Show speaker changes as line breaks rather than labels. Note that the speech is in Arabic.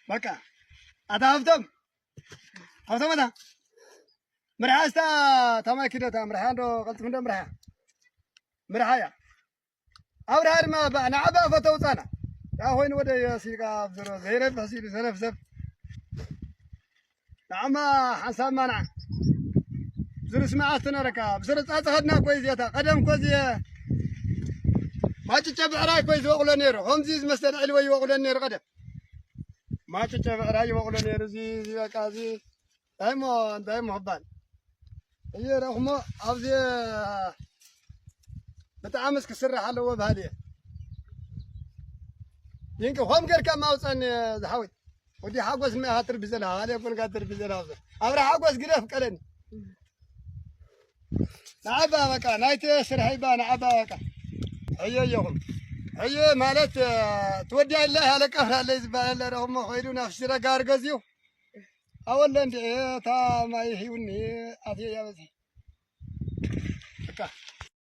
بقى أتافتم أفتم أنا مرحا استا تما كده تا مرحا دو قلت من مرحا مرحا يا أورا ما بقى نعبا فتوصانا يا وين ودا يا سيقا بزرو زيرف فسير سلف زف نعم حسام منع بزر سمعتنا ركا بزر تاخذنا كويس يا قدم كويس ما تتبع راي كويس وقول نيرو هم زيز مستر علوي وقول نيرو قدم ما تتبع راي وقول نيرو زي كازي دايما هبان هي رغم أفزي بتعامس كسر حلوة بهذه يمكن هم غير كم أوصل زحوي ودي حقوس ما هاتر بزلها هذا يكون قادر بزلها أمر حقوس قريب كلن نعبا بكا نايت سرحيبا نعبا بكا هي يوم هي مالت تودي الله على كفر الله يزبال رغم خيرنا في سرقة قارقزيو أولا أنت تا ما يحيوني أثيا يا بس